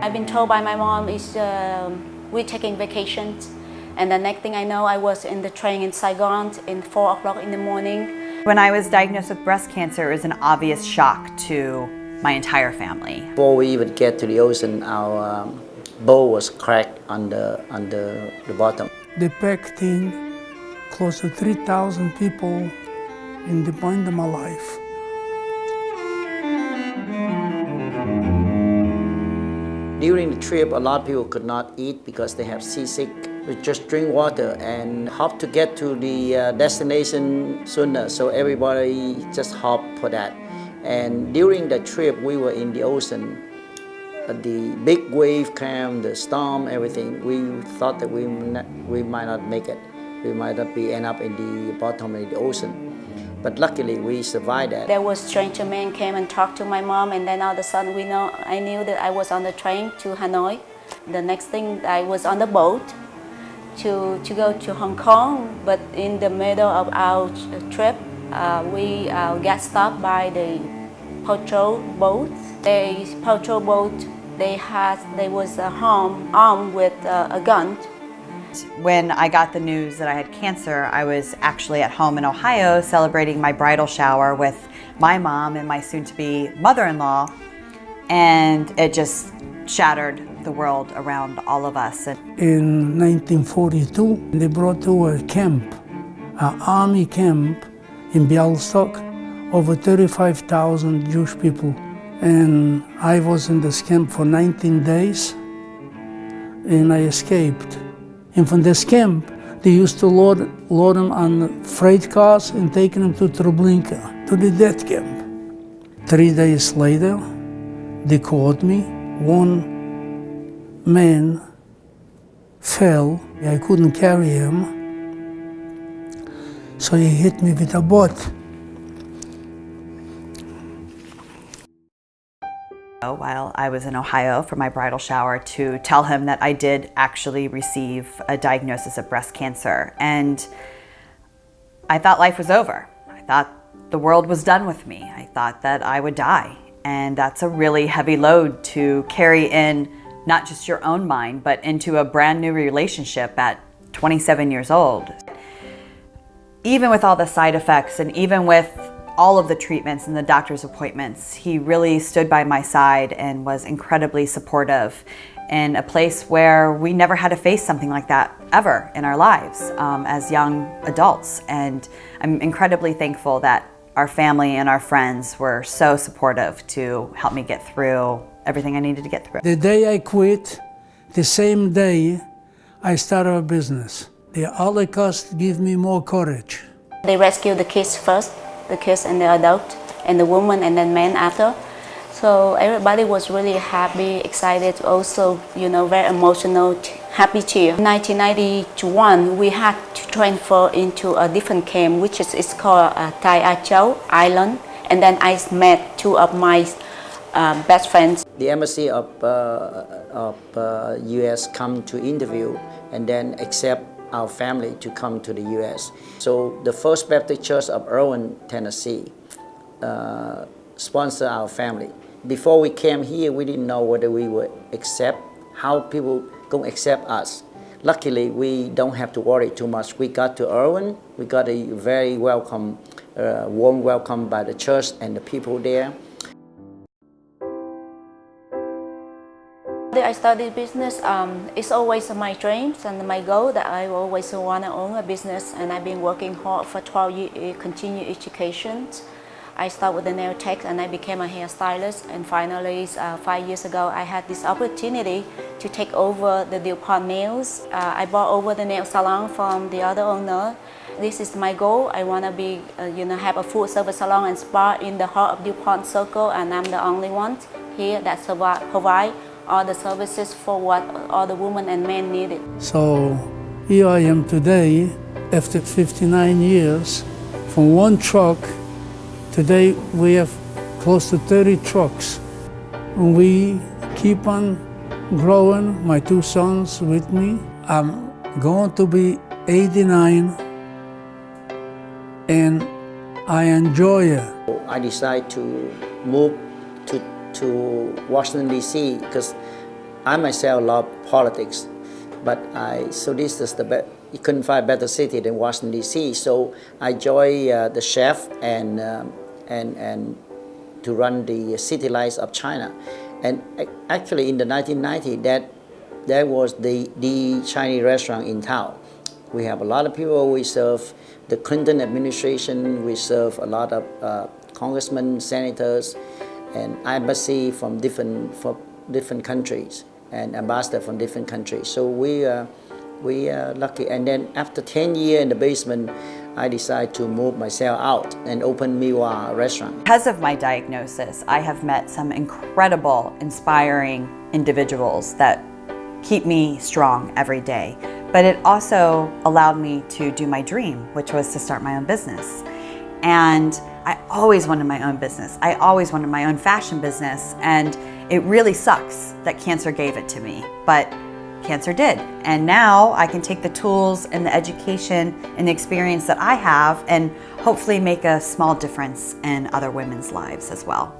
I've been told by my mom is we're taking vacations. And the next thing I know, I was in the train in Saigon in 4 o'clock in the morning. When I was diagnosed with breast cancer, it was an obvious shock to my entire family. Before we even get to the ocean, our boat was cracked on the bottom. They packed in close to 3,000 people in the point of my life. During the trip, a lot of people could not eat because they have seasick. We just drink water and hop to get to the destination sooner. So everybody just hop for that. And during the trip, we were in the ocean. The big wave came, the storm, everything. We thought that we might not make it. We might not end up in the bottom of the ocean. But luckily, we survived that. There was stranger man came and talked to my mom, and then all of a sudden I knew that I was on the train to Hanoi. The next thing, I was on the boat to go to Hong Kong, but in the middle of our trip, we got stopped by the patrol boat. The patrol boat, they was armed with a gun. When I got the news that I had cancer, I was actually at home in Ohio celebrating my bridal shower with my mom and my soon-to-be mother-in-law, and it just shattered the world around all of us. In 1942, they brought to a camp, an army camp in Bialystok, over 35,000 Jewish people. And I was in this camp for 19 days, and I escaped. And from this camp, they used to load them on freight cars and take them to Treblinka, to the death camp. 3 days later, they caught me. One man fell. I couldn't carry him, so he hit me with a boat. While I was in Ohio for my bridal shower to tell him that I did actually receive a diagnosis of breast cancer. And I thought life was over. I thought the world was done with me. I thought that I would die. And that's a really heavy load to carry in not just your own mind, but into a brand new relationship at 27 years old. Even with all the side effects and even with all of the treatments and the doctor's appointments, he really stood by my side and was incredibly supportive in a place where we never had to face something like that ever in our lives as young adults. And I'm incredibly thankful that our family and our friends were so supportive to help me get through everything I needed to get through. The day I quit, the same day I started a business. The Holocaust gave me more courage. They rescued the kids first, the kids and the adult, and the woman and then man after. So everybody was really happy, excited, also, very emotional, happy cheer. In 1991, we had to transfer into a different camp, which is called Tai A Chau Island. And then I met two of my best friends. The embassy of U.S. come to interview and then accept our family to come to the U.S. So the First Baptist Church of Erwin, Tennessee, sponsor our family. Before we came here, we didn't know whether we would accept, how people gonna accept us. Luckily, we don't have to worry too much. We got to Erwin, we got a very welcome, warm welcome by the church and the people there. I started business. It's always my dreams and my goal that I always want to own a business, and I've been working hard for 12 years, continue education. I started with the nail tech and I became a hairstylist, and finally 5 years ago I had this opportunity to take over the DuPont nails. I bought over the nail salon from the other owner. This is my goal. I want to be, have a full service salon and spa in the heart of DuPont Circle, and I'm the only one here that provide all the services for what all the women and men needed. So here I am today, after 59 years, from one truck. Today we have close to 30 trucks. We keep on growing, my two sons with me. I'm going to be 89 and I enjoy it. I decided to move to Washington, D.C. because I myself love politics, but so this is you couldn't find a better city than Washington D.C. So I joined the chef and to run the City Lights of China, and actually in the 1990s that was the Chinese restaurant in town. We have a lot of people. We serve the Clinton administration. We serve a lot of congressmen, senators, and embassy from different countries, and ambassador from different countries. So we are lucky. And then after 10 years in the basement, I decided to move myself out and open Miwa restaurant. Because of my diagnosis, I have met some incredible, inspiring individuals that keep me strong every day. But it also allowed me to do my dream, which was to start my own business. And I always wanted my own business. I always wanted my own fashion business. And it really sucks that cancer gave it to me, but cancer did. And now I can take the tools and the education and the experience that I have and hopefully make a small difference in other women's lives as well.